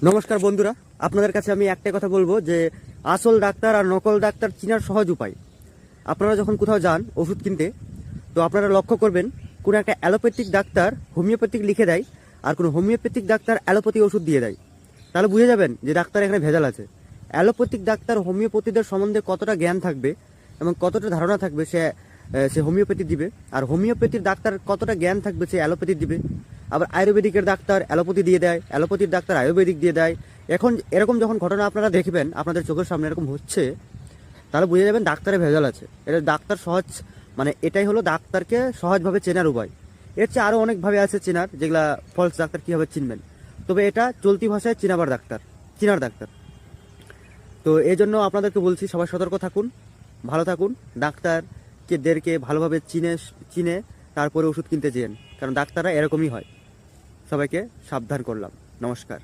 নমস্কার বন্ধুরা, আপনাদের কাছে আমি একটাই কথা বলবো যে আসল ডাক্তার আর নকল ডাক্তার চেনার সহজ উপায়। আপনারা যখন কোথাও যান ওষুধ কিনতে, তো আপনারা লক্ষ্য করবেন কোনো একটা অ্যালোপ্যাথিক ডাক্তার হোমিওপ্যাথিক লিখে দেয় আর কোনো হোমিওপ্যাথিক ডাক্তার অ্যালোপ্যাথি ওষুধ দিয়ে দেয়। তাহলে বুঝে যাবেন যে ডাক্তার এখানে ভেজাল আছে। অ্যালোপ্যাথিক ডাক্তার হোমিওপ্যাথিদের সম্বন্ধে কতটা জ্ঞান থাকবে এবং কতটা ধারণা থাকবে সে হোমিওপ্যাথি দিবে, আর হোমিওপ্যাথির ডাক্তার কতটা জ্ঞান থাকবে সে অ্যালোপ্যাথি দিবে। আবার আয়ুর্বেদিকের ডাক্তার অ্যালোপ্যাথি দিয়ে দেয়, অ্যালোপ্যাথির ডাক্তার আয়ুর্বেদিক দিয়ে দেয়। এখন এরকম যখন ঘটনা আপনারা দেখবেন আপনাদের চোখের সামনে এরকম হচ্ছে, তাহলে বুঝে যাবেন ডাক্তারে ভেজাল আছে। এটা ডাক্তার সহজ, মানে এটাই হলো ডাক্তারকে সহজভাবে চেনার উপায়। এর চেয়ে আরও অনেকভাবে আছে চেনার, যেগুলা ফলস ডাক্তার কীভাবে চিনবেন। তবে এটা চলতি ভাষায় চেনার ডাক্তার। তো এই জন্য আপনাদেরকে বলছি, সবাই সতর্ক থাকুন, ভালো থাকুন, ডাক্তারদেরকে ভালোভাবে চিনে তারপরে ওষুধ কিনতে যেন, কারণ ডাক্তাররা এরকমই হয়। সবাইকে সাবধান করলাম। নমস্কার।